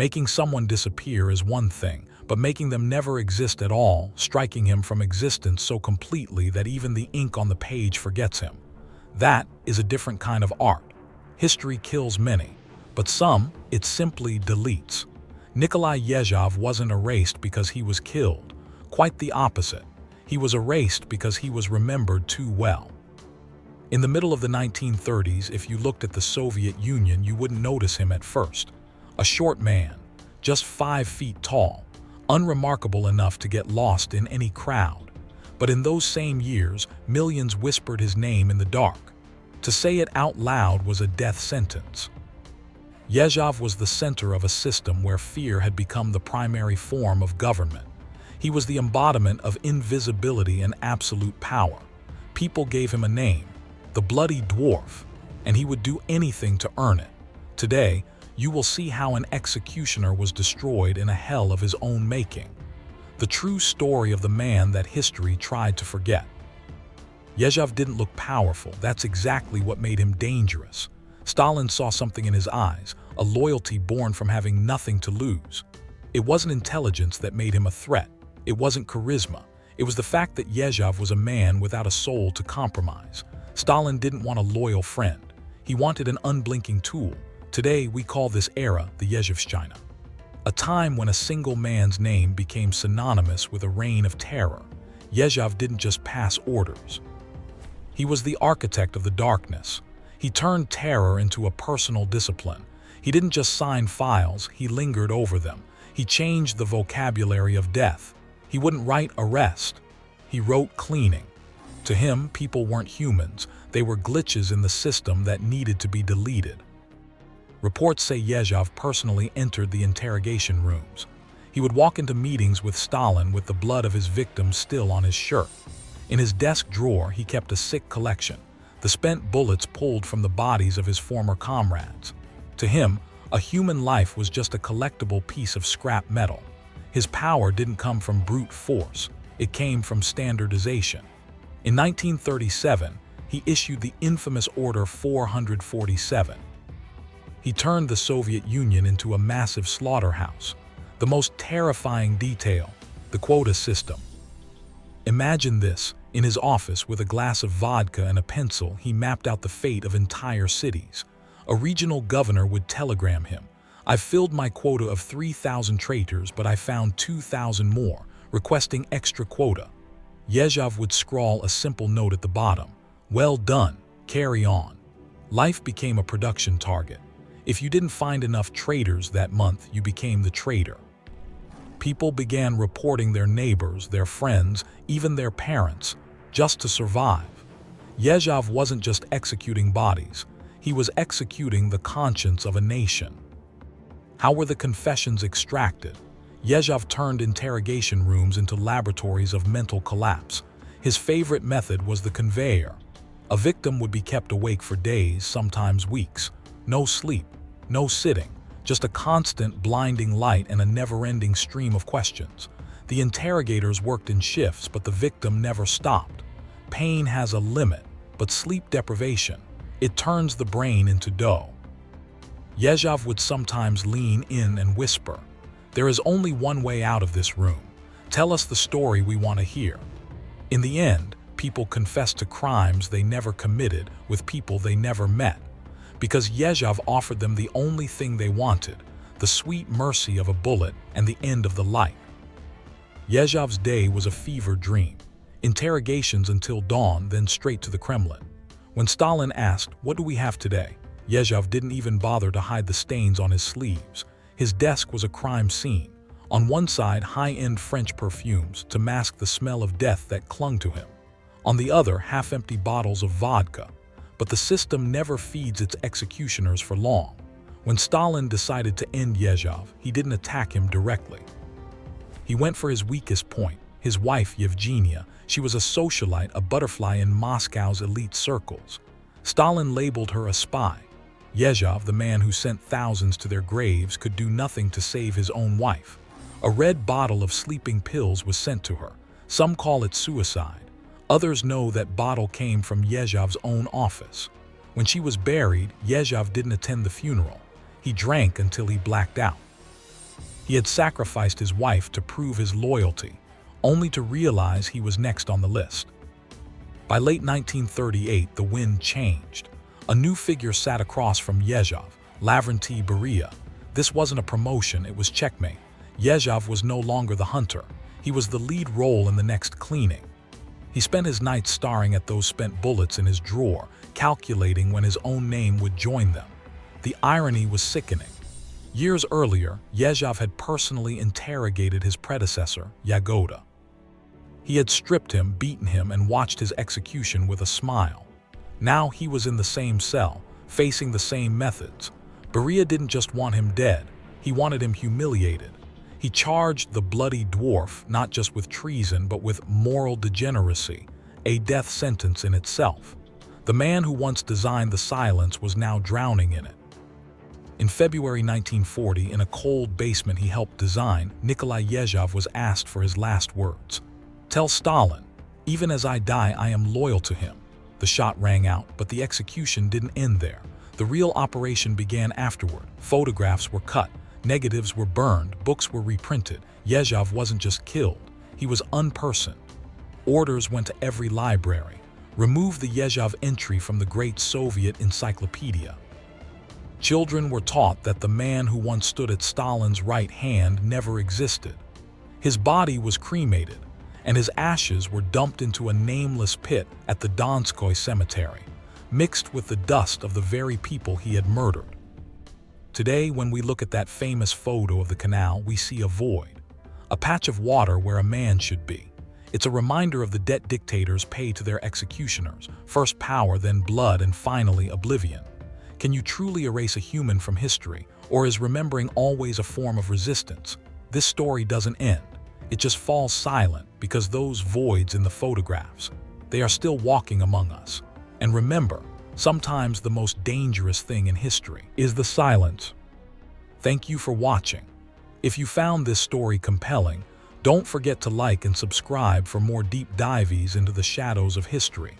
Making someone disappear is one thing, but making them never exist at all, striking him from existence so completely that even the ink on the page forgets him. That is a different kind of art. History kills many, but some it simply deletes. Nikolai Yezhov wasn't erased because he was killed. Quite the opposite. He was erased because he was remembered too well. In the middle of the 1930s, if you looked at the Soviet Union, you wouldn't notice him at first. A short man, just 5 feet tall, unremarkable enough to get lost in any crowd. But in those same years, millions whispered his name in the dark. To say it out loud was a death sentence. Yezhov was the center of a system where fear had become the primary form of government. He was the embodiment of invisibility and absolute power. People gave him a name, the Bloody Dwarf, and he would do anything to earn it. Today, you will see how an executioner was destroyed in a hell of his own making. The true story of the man that history tried to forget. Yezhov didn't look powerful. That's exactly what made him dangerous. Stalin saw something in his eyes, a loyalty born from having nothing to lose. It wasn't intelligence that made him a threat. It wasn't charisma. It was the fact that Yezhov was a man without a soul to compromise. Stalin didn't want a loyal friend. He wanted an unblinking tool. Today, we call this era the Yezhovshchina. A time when a single man's name became synonymous with a reign of terror. Yezhov didn't just pass orders. He was the architect of the darkness. He turned terror into a personal discipline. He didn't just sign files, he lingered over them. He changed the vocabulary of death. He wouldn't write arrest. He wrote cleaning. To him, people weren't humans. They were glitches in the system that needed to be deleted. Reports say Yezhov personally entered the interrogation rooms. He would walk into meetings with Stalin with the blood of his victims still on his shirt. In his desk drawer, he kept a sick collection, the spent bullets pulled from the bodies of his former comrades. To him, a human life was just a collectible piece of scrap metal. His power didn't come from brute force. It came from standardization. In 1937, he issued the infamous Order 447. He turned the Soviet Union into a massive slaughterhouse. The most terrifying detail, the quota system. Imagine this. In his office, with a glass of vodka and a pencil, he mapped out the fate of entire cities. A regional governor would telegram him, "I've filled my quota of 3,000 traitors, but I found 2,000 more, requesting extra quota." Yezhov would scrawl a simple note at the bottom, "Well done, carry on." Life became a production target. If you didn't find enough traitors that month, you became the traitor. People began reporting their neighbors, their friends, even their parents, just to survive. Yezhov wasn't just executing bodies. He was executing the conscience of a nation. How were the confessions extracted? Yezhov turned interrogation rooms into laboratories of mental collapse. His favorite method was the conveyor. A victim would be kept awake for days, sometimes weeks. No sleep, no sitting, just a constant blinding light and a never-ending stream of questions. The interrogators worked in shifts, but the victim never stopped. Pain has a limit, but sleep deprivation, it turns the brain into dough. Yezhov would sometimes lean in and whisper, "There is only one way out of this room. Tell us the story we want to hear." In the end, people confessed to crimes they never committed with people they never met, because Yezhov offered them the only thing they wanted, the sweet mercy of a bullet and the end of the light. Yezhov's day was a fever dream. Interrogations until dawn, then straight to the Kremlin. When Stalin asked, "What do we have today?" Yezhov didn't even bother to hide the stains on his sleeves. His desk was a crime scene. On one side, high-end French perfumes to mask the smell of death that clung to him. On the other, half-empty bottles of vodka. But the system never feeds its executioners for long. When Stalin decided to end Yezhov, he didn't attack him directly. He went for his weakest point, his wife Yevgenia. She was a socialite, a butterfly in Moscow's elite circles. Stalin labeled her a spy. Yezhov, the man who sent thousands to their graves, could do nothing to save his own wife. A red bottle of sleeping pills was sent to her. Some call it suicide. Others know that bottle came from Yezhov's own office. When she was buried, Yezhov didn't attend the funeral. He drank until he blacked out. He had sacrificed his wife to prove his loyalty, only to realize he was next on the list. By late 1938, the wind changed. A new figure sat across from Yezhov, Lavrentiy Beria. This wasn't a promotion, it was checkmate. Yezhov was no longer the hunter. He was the lead role in the next cleaning. He spent his nights staring at those spent bullets in his drawer, calculating when his own name would join them. The irony was sickening. Years earlier, Yezhov had personally interrogated his predecessor, Yagoda. He had stripped him, beaten him, and watched his execution with a smile. Now he was in the same cell, facing the same methods. Beria didn't just want him dead, he wanted him humiliated. He charged the Bloody Dwarf not just with treason but with moral degeneracy, a death sentence in itself. The man who once designed the silence was now drowning in it. In February 1940, in a cold basement he helped design, Nikolai Yezhov was asked for his last words. "Tell Stalin, even as I die, I am loyal to him." The shot rang out, but the execution didn't end there. The real operation began afterward. Photographs were cut, negatives were burned, books were reprinted. Yezhov wasn't just killed, he was unpersoned. Orders went to every library. Remove the Yezhov entry from the Great Soviet Encyclopedia. Children were taught that the man who once stood at Stalin's right hand never existed. His body was cremated, and his ashes were dumped into a nameless pit at the Donskoy cemetery, mixed with the dust of the very people he had murdered. Today, when we look at that famous photo of the canal, we see a void, a patch of water where a man should be. It's a reminder of the debt dictators pay to their executioners, first power, then blood, and finally oblivion. Can you truly erase a human from history, or is remembering always a form of resistance? This story doesn't end. It just falls silent because those voids in the photographs, they are still walking among us. And remember, sometimes the most dangerous thing in history is the silence. Thank you for watching. If you found this story compelling, don't forget to like and subscribe for more deep dives into the shadows of history.